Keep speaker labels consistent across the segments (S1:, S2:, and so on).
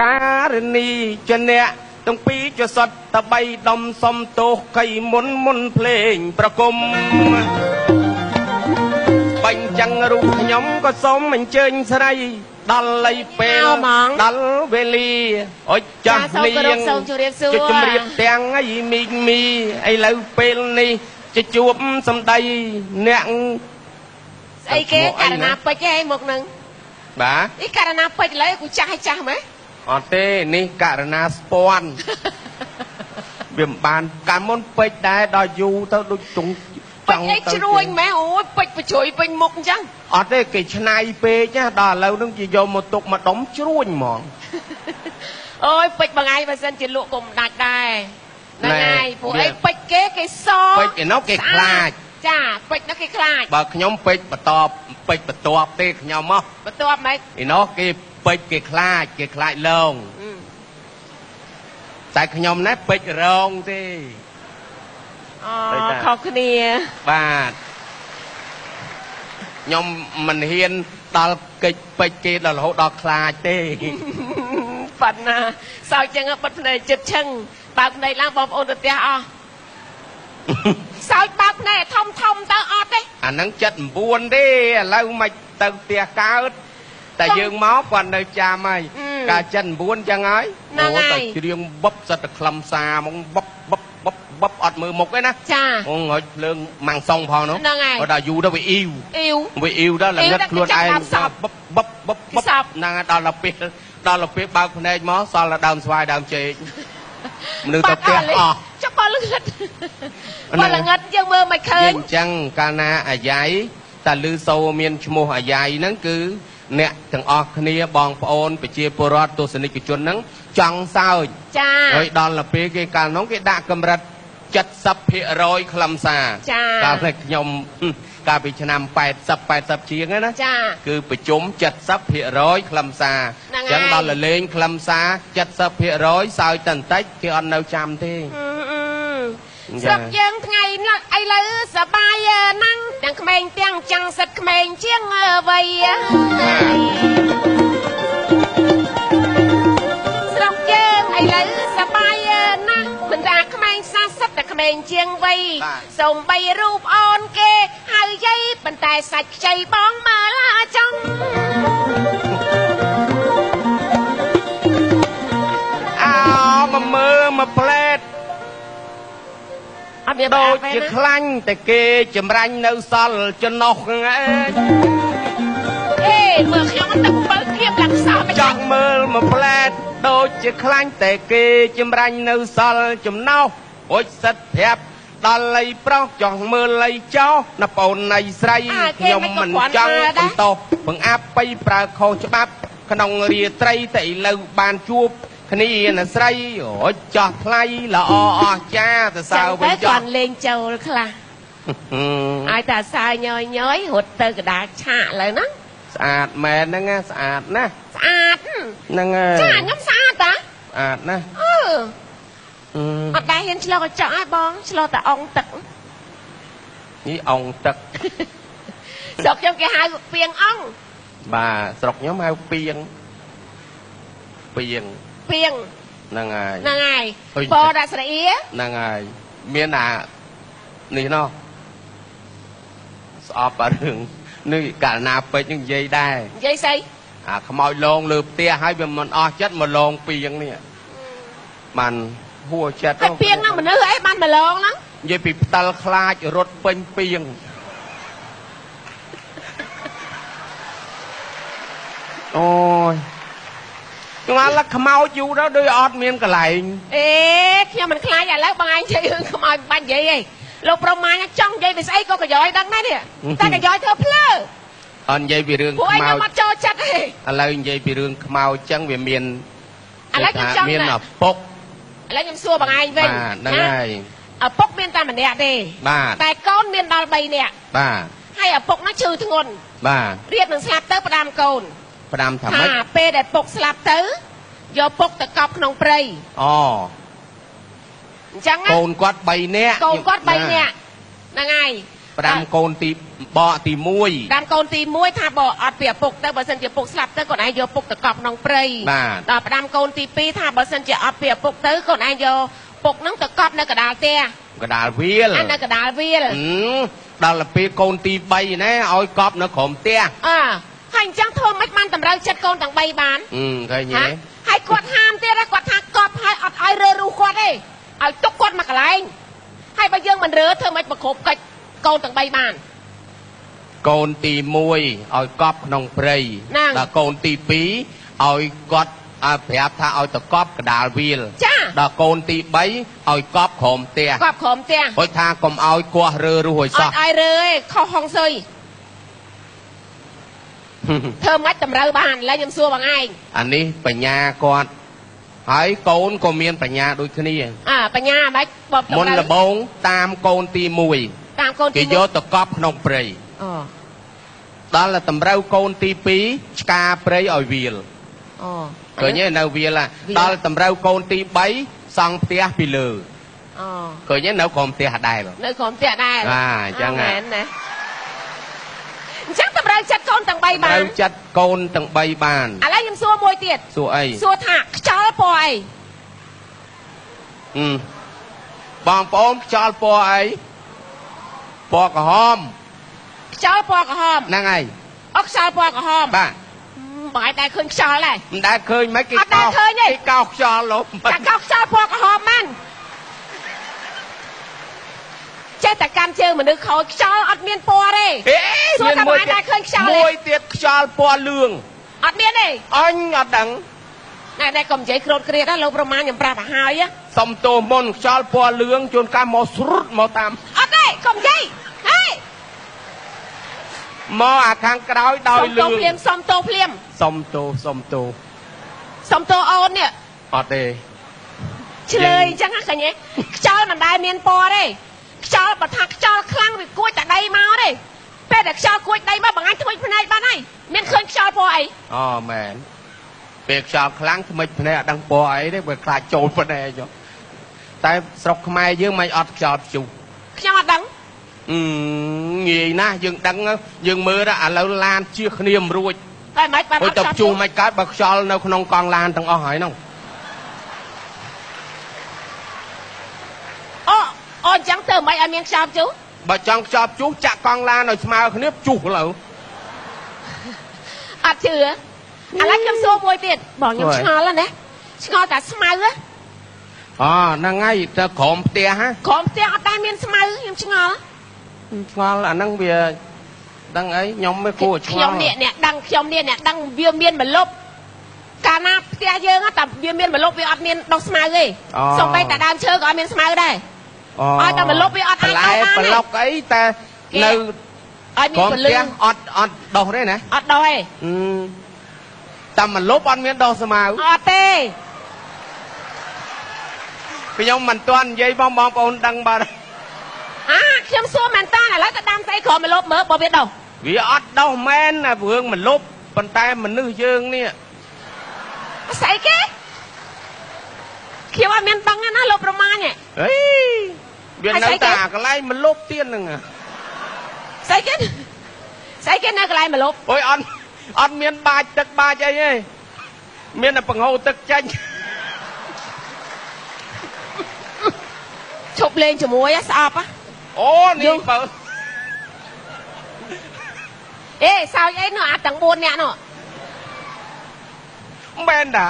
S1: ការនីចអ្នកទាំងពីរចសតតបីដំសំទោសកៃមុនភ្លេងប្រគំបាញ់ចឹងរូបខ្ញុំក៏សូមអញ្ជើញស្រីដល់លៃពេលដល់វេលាអុចចាស់នាងជំរាបទាំងអីមីងមីឥឡូវពេលនេះจะជួបសម្ដីអ្នក
S2: ស្អីគេករណីពេជ្រឯងមកនឹង
S1: បាទ
S2: អីករណីពេជ្រឥឡូវគូចាស់ឲ្យចាស់ហ្មង
S1: អត់ទេនេះករណីស្ពាន់វាមិនបានកាលមុនពេជ្រដែរដល់យូរទៅដូចចង់
S2: ពេជ្រឯងជ្រួញម៉ែអូយពេជ្របញ្ជួយពេញមុខអញ្ចឹង
S1: អត់ទេគេឆ្នៃពេកណាដល់ឥឡូវនឹងគេយកមកទុកមកដុំជ្រួញហ្មង
S2: អូយពេជ្របងឯងបើសិនជាលក់ក៏មិនដាច់ដែរហ្នឹងហើយពួកអីពេជ្រគេស
S1: ពេជ្រឯនោះគេខ្លាច
S2: ចាពេជ្រនោះគេខ្លាច
S1: បើខ្ញុំពេជ្របន្ទាប់ទេខ្ញុំមក
S2: បន្ទាប់ម៉េច
S1: ឯនោះគេពេជ្រគេខ្លាចលងតែខ្ញុំណាពេជ្ររងទេ
S2: អូខុសគ្នា
S1: បាទខ្ញុំមិនហ៊ានដល់កិច្ចពេជ្រគេដល់រហូតដល់ខ្លាចទេ
S2: ប៉ាត់ណាសើចចឹងបិទភ្នែកចិត្តឈឹងបើកភ្នែកឡើងបងប្អូនទៅផ្ទះអស់សើចបើកភ្នែកធំទៅអត់ទេ
S1: អាហ្នឹង79ទេឥឡូវមិនទៅផ្ទះកើតតែយើងមកគាត់នៅចាំហើយកាល79ចឹងហើយ
S2: តែ
S1: ច្រៀងបបសិតតែខ្លឹមសារហ្មងបបអត់មើលមុខទេណា
S2: ចា
S1: អូងហើយភ្លើងម៉ាំងសុងផងនោះគាត់ដល់យូរទៅវាអ៊ីវដល់ល្ងឹតខ្លួនឯងបបហ្នឹងដល់ទៅពេលបើកភ្នែកមកសល់តែដើមស្វាយដើមចេកមនុស្សទៅផ្ទះអស់
S2: ចាំបើល្ងឹតយើងមើលមិនឃើញ
S1: អញ្ចឹងកាលណាអាយ៉ៃតែលឺសូរមានឈ្មោះអាយ៉ៃហ្នឹងគឺអ្នកទាំងអស់គ្នាបងប្អូនប្រជាពលរដ្ឋទស្សនិកជនហ្នឹងចង់សើច
S2: ចា
S1: ហើយដល់ទៅពេលគេកាលនោះគេដាក់កម្រិត70% ខ្លឹមសារ
S2: ចា
S1: កាលខ្ញុំកាលពីឆ្នាំ80ជាងណា
S2: ចា
S1: គឺប្រជុំ70% ខ្លឹមសារអញ្ចឹងដល់លលេងខ្លឹមសារ70%សើចតែបន្តិចគេអត់នៅចាំទេ
S2: ស្រុកយើងថ្ងៃនេះឥឡូវសបាយណាស់ទាំងក្មេងទាំងចាំងសិតក្មេងជាងវ័យស្រុកយើងឥឡូវសបាយណាស់មិនថាក្មេង40តែក្មេងជាងវ័យសូមបីរូបអូនគេហើយយាយប៉ុន្តែសាច់ខ្ចីបងមើលចង់
S1: មកមើលមកផ្លែតដូចជាខ្លាញ់តែគេចម្រាញ់នៅសល់ចំណុះហ្នឹងឯង
S2: មើលខ្ញុំទឹកបើគៀបឡើងសោះ
S1: ចង់មើលមកផ្លែតដូចជាខ្លាញ់តែគេចម្រាញ់នៅសល់ចំណុះរួចសិតប្រាប់ដល់លៃប្រុសចង់មើលលៃចោណាប្អូនណៃស្រីខ្ញុំមិនចង់បន្តបង្អាប់បៃប្រើខុសច្បាប់ក្នុងរាត្រីតែឥឡូវបានជួបគ្នាណាស្រីអូចោះថ្លៃល្អអស្ចារ្យទៅសើវិញ
S2: ចោះគាត់លេងចូលខ្លះឲ្យតែសើញយរត់ទៅកដាលឆាកឡើយណា
S1: ស្អាតមែនហ្នឹងណាស្អាតណា
S2: ស្អាត
S1: ហ្នឹងហើយ
S2: ចាខ្ញុំស្អាតតា
S1: ស្អាតណា
S2: អត់ដែរហ៊ានឆ្លងកញ្ចក់ឲ្យបងឆ្លងតែអងទឹក
S1: នេះអងទឹក
S2: ស្រុកខ្ញុំគេហៅពីងអង
S1: បាទស្រុកខ្ញុំហៅពីងហ្នឹង
S2: ហើយបរដាក់ស្រអៀ
S1: ហ្នឹងហើយមានអានេះណោះស្អប់អារឿងនេះកាលណាពេជ្រនឹងនិយាយដែរ
S2: និយាយស្អី
S1: អាខ្មោចលងលើផ្ទះហើយវាមិនអស់ចិត្តមកលងពីងនេះបានហួចិត្ត
S2: ទៅពីងហ្នឹងមនុស្សអីបានមកលងហ្នឹង
S1: និយាយពីផ្ដាល់ខ្លាចរត់ពេញពីងអូយខ្ញុំឡឹកខ្មោចយូរដល់ដូចអត់មានកន្លែង
S2: ខ្ញុំមិនខ្លាចឥឡូវបងឯងនិយាយរឿងខ្មោចបាច់និយាយឯងលោកប្រមាញចង់និយាយពីស្អីក៏កញ្យ៉យដឹងដែរនេះតែកញ្យ៉យធ្វើភ្លើ
S1: អត់និយាយពីរឿងខ្មោច
S2: ពួកឯងមកចូលចិត្តទេ
S1: ឥឡូវនិយាយពីរឿងខ្មោចចឹងវាមាន
S2: ឥឡូវខ្ញុំចង់
S1: មានឪពុក
S2: ឥឡូវខ្ញុំសួរបងឯងវិញ
S1: ហ្នឹងហើយ
S2: ឪពុកមានតែម្នាក់ទេតែកូនមានដល់3នាក់
S1: បាទ
S2: ហើយឪពុកនោះឈឺធ្ងន់
S1: បាទ
S2: រៀបនឹងស្លាប់ទៅផ្ដាំកូន
S1: ផ្ដាំថាម៉េច
S2: ពេលដែលពុកស្លាប់ទៅយកពុកទៅកប់ក្នុងព្រៃ
S1: អូ
S2: អញ្ចឹង
S1: កូនគាត់3នាក់
S2: ហ្នឹងហើយ
S1: ផ្ដាំកូនទី บอตีมวย
S2: ดังกอนตีมวยถ้าบอกอัดเปียปุกแต่บอสันจะปุกสลับแต่ก่อนไอโยปุกตะกอบน้องเปรย์ต่อประดามกอนตีปีถ้าบอสันจะอัดเปียปุกแต่ก่อนไอโยปุกน้องตะกอบในกระดาษเตี้ย
S1: กระดาษวิล
S2: อันในกระดาษวิล
S1: ดาลปีโกนตีใบนะเอากอบนะขมเตี้ย
S2: ให้จังโทรไม่มันตำเราจัดกอนต่างใบบาน
S1: เคยเงี้ย
S2: ให้กดห้ามเตี้ยแล้วกดทักกอบให้อัดไอเรือรูกดเอ้เอาตุกกดมากระไรให้ใบยังมันเรือเธอไม่ประคบกับกอนต่างใบบาน
S1: โกนตีมวยเอากอบน้องเปรย์แต่โกนตีปีเอากอดแผลถ้าเอาตะกอบกระดาษวิล
S2: จ้า
S1: แต่โกนตีใบเอากอบขมเตี้ย
S2: กอบขมเตี้ย
S1: โอ้ยทางกลมเอากัวเรือรวยซะ
S2: ไอเรือเข้าห้องซุยเธอไม่ตำเราบ้านแล้วยังซัวบางไง
S1: อันนี้ปัญญาก่อนหายโกนก็มีปัญญาโดยที่นี่
S2: ปัญญาไม่บอก
S1: มนระบงตามโกนตีมวย
S2: ตามกอน
S1: กิโยตะกอบน้องเปรย์ตอนละตำเราโกนตีปีกาเปรย์เอาวิลเคยเนี่ยนาวิลล่ะตอนตำเราโกนตีใบสังเตียปีเลือเคยเนี่ยนาคมเตียได้หรอ
S2: nơi khóm tiệt đây
S1: chẳng
S2: hạn nè chắc tập ra chặt con tầng bay
S1: เรา
S2: bàn
S1: จัดโกนตั้งใบบาน
S2: à lấy em xua môi tiệt
S1: สู้ไอ้
S2: xua thạc cháu bòi
S1: บางปอมจอลปอไอ้ปอกระหอม
S2: cháu bò cả hòm
S1: นั่งไง
S2: ốc cháu bò cả hòm
S1: บ้า
S2: bởi tay khơi cháu này
S1: มันได้เคยไหมกี่
S2: ได้เคยนี่
S1: กี่เก้าจอลลม
S2: cả cọc cháu bò cả hòm man chơiแต่การเจอเหมือนนึกเขาcháu ọt miên bò đây
S1: เฮ้ย
S2: สู้ทำไมได้เคยจอล
S1: ม
S2: เล
S1: วย
S2: ย
S1: เตียจอลปอเลือง
S2: ọt miên đây
S1: อันอัดดัง
S2: này đây cầm giấy cột kia đó lâuประมาณอย่างปราบหายá
S1: สมโตมนจอลปอเลืองจนการมอสรุดมอตาม
S2: ọt đây cầm giấy hey
S1: มออาคางกระดอยดอย
S2: xong
S1: เลื
S2: tô
S1: อง
S2: phliêm xong tô phliêm
S1: สมโต
S2: xong tô ôn nè
S1: อดเด
S2: chơi chẳng hạn cái nhé cho là đại miền bò đây cho bật thạc cho khăng vì cuaจากđây máu đây bây giờ cho cua đây mà bằng anh thôi bên này ban này miền khơi cho bò ấy
S1: อ๋อแมนเปียกจอลครั้งทำไมพนักดังปอไอ้ได้เปิดคลาโจลพนักจ้ะแต่สกขมายยังไม่อดจอลจุ
S2: cho đắng
S1: งีนะยังดังยังมือละเราลานเชื่อขณีมรวย
S2: rồi mấy bạn
S1: โอ้ย
S2: học
S1: ตบ
S2: cho
S1: จู
S2: chú
S1: ไม่กัดบักจอลในขนมกองลานทั้งอ้อหอยน้อง
S2: ô ô chẳng từ mấy anh miền sao chú
S1: บักจังจอบจูจะกองลานหน่อยมาขณีจูเหรอ
S2: à chưa à lấy chăm xô bôi tiền bỏ nhầm
S1: Rồi.
S2: ngò lên đấy ngò cả smile á
S1: อ๋อนั่งไงจะขอมเตียฮะ
S2: khóm tiền ở đây miền smile nhầm ngò
S1: งอละนั่งเบียดังไอ้ยอมไม่กู้ช
S2: khiom nè nè đăng khiom nè nè đăng viêm miên mà lốp cả na tia dương á tập viêm miên mà lốp với ọt miên đọc smile đi xong bay tại đam chơi có miên smile đây
S1: อ๋อ
S2: ai ta mà lốp với ọt
S1: ป
S2: ai
S1: ลาย
S2: đâu
S1: ป
S2: ba
S1: ลอก
S2: này
S1: ไอ้แต่ใน
S2: ai
S1: ขอ
S2: miên
S1: ม
S2: mà
S1: เตีย
S2: lưng
S1: อดดอกได้นะ
S2: ọt đôi
S1: แต่มันลบอันเมียนดอกสมา
S2: ọt tê
S1: พี่ยองมันต้อนยัยบองบองปนดังบา
S2: à khiom xua màn ta này lấy ta đam say khóm mà lốp mớ bỏ biết đâu
S1: วิอัดดอกแมนนะเพื่องมันลบปันแต่มันนึกเชิงเนี่ย
S2: say cái khiom miên băng á nó lốp rồi mà nhỉ
S1: เฮ้ยเวียนน้ำตาก็ไล่มันลบเตี้ยนหนึ่งอ่ะ
S2: say cái nơi cái này mà lốp
S1: โอ้ยอันเมียนบาดตึกบาดใจเอ้ยเมียนปังโหตึกใจ
S2: chụp lên cho muối á sao á
S1: โอ้นี่เปิด
S2: ê sao vậy nó à tầng buồn nè nó
S1: แมนด่า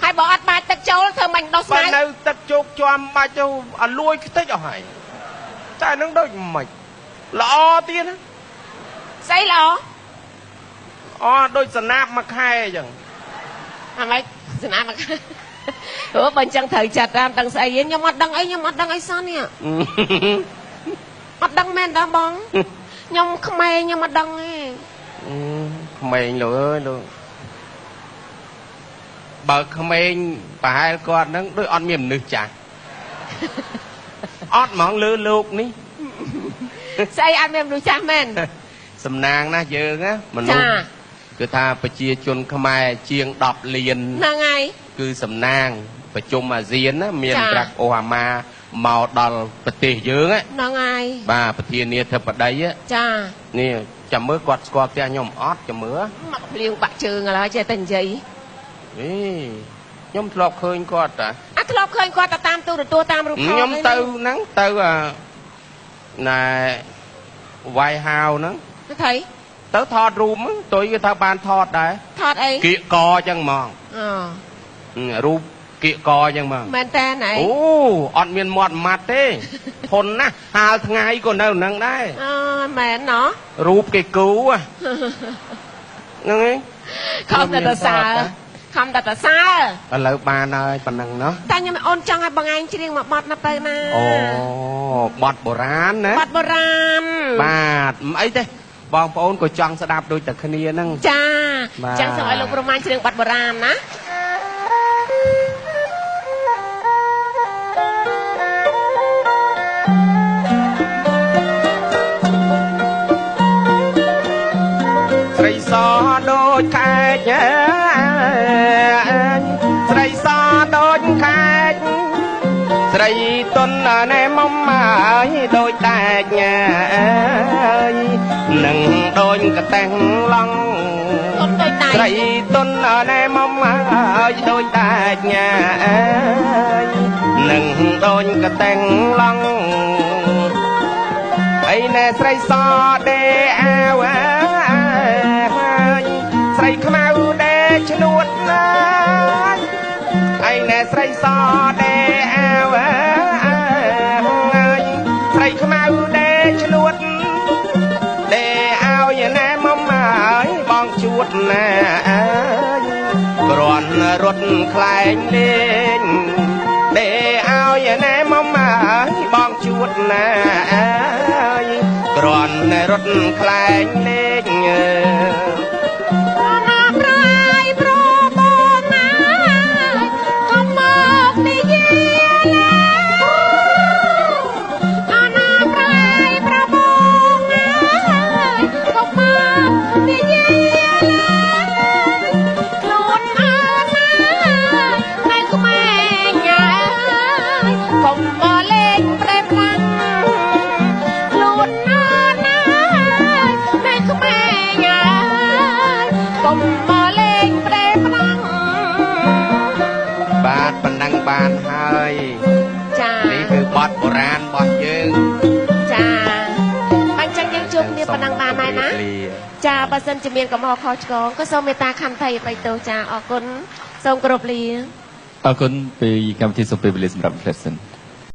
S2: hai bỏ ắt ba tật châu thơ mình đâu
S1: บ้าน
S2: sai
S1: ในตึกโจกจอมมาเจ้าอันรวยก็เตะเอาให้ใช่นั่งได้ไหมละอเตี้ยนะ
S2: say là
S1: อ๋อโดยสนาบมาแค่อย่าง
S2: à mày xin ăn mà ủa bên chân thời chặt ra tầng say vậy nhưng mà đăng ấy sao nè mắt đăng men đã bóng nhưng không may nhưng mà đăng ấy
S1: เมงเลยดูเบิกเมงไปก่อนนั่งด้วยออนเมียมนึกจ้ะออดหมองลือลูกนี่
S2: say ăn em đuôi cha men
S1: สำนางนะเยอะนะมันรู้
S2: จ้า
S1: คือถ้าประเชียชนขมายเชียงดอบเรียน
S2: là ngày
S1: คือสำนางประชุมอาเซียนนะเมียน
S2: จ้ะ
S1: รักโอฮามา មកដល់ប្រទេសយើងហ្នឹង
S2: ហើយ
S1: បាទប្រធានាធិបតី
S2: ចា
S1: នេះចាំមើលគាត់ស្គាល់ផ្ទះខ្ញុំអត់ចាំមើល
S2: មកភ្លៀងបាក់ជើងឥឡូវចេះតែនិយាយ
S1: ខ្ញុំធ្លាប់ឃើញគាត់តា
S2: អាធ្លាប់ឃើញគាត់ទៅតាមទូរទស្សន៍តាមរូបថត
S1: ខ្ញុំទៅហ្នឹងទៅណែវាយហាវហ្នឹង
S2: ថៃ
S1: ទៅថតរូបហ្នឹងទុយគេថាបានថតដែរ
S2: ថតអី
S1: គៀកកអញ្ចឹងហ្មង រូបគៀកកអញ្ចឹងហ្មង
S2: មែនតើណៃ
S1: អូអត់មានមាត់ម៉ាត់ទេធន់ណាស់ហាលថ្ងៃក៏នៅហ្នឹងដែរ
S2: មែនណោះ
S1: រូបគេគូហ្នឹងឯង
S2: ខំតែតសើខំតែតសើ
S1: ឥឡូវបានហើយប៉ុណ្ណឹងណោះ
S2: តែខ្ញុំអូនចង់ឲ្យបងឯងច្រៀងមកបទណាទៅណា
S1: អូបទបុរាណណា
S2: បទបុរាណ
S1: បាទមិនអីទេបងប្អូនក៏ចង់ស្ដាប់ដូចតែគ្នាហ្នឹង
S2: ចាចឹងសូមឲ្យលោកប្រមាញ់ច្រៀងបទបុរាណណា
S1: ស្រីសដូចខែកស្រីសដូចខែកស្រីតុនណែមុំហើយដូចតែកញ៉ានឹងដូចកតេះឡង់
S2: តុនដូចតែ
S1: ស្រីតុនណែមុំហើយដូចតែកញ៉ានឹងដូចកតេះឡង់អីណែស្រីសដេអាវស្រីខ្មៅដេឈ្នួតណាអីណែស្រីសដេអាវស្រីខ្មៅដេឈ្នួតដេឲ្យណែមុំហើយបងជួតណាគ្រាន់រត់ខ្លែងលេងដេឲ្យណែមុំហើយបងជួតណាគ្រាន់រត់ខ្លែងលេង បាទប៉ុណ្ណឹងបានហើយចានេះគឺបទបុរាណរបស់យើងចាអញ្ចឹងយើងជួបគ្នាប៉ុណ្ណឹងបានហើយណាចាបើសិនជាមានកំហុសខុសឆ្គងក៏សូមមេត្តាខន្តីអភ័យទោសចាអរគុណសូមគោរពលា
S3: អរគុណពីកម្មវិធីសុភីវេលាសម្រាប់ផ្លែសិន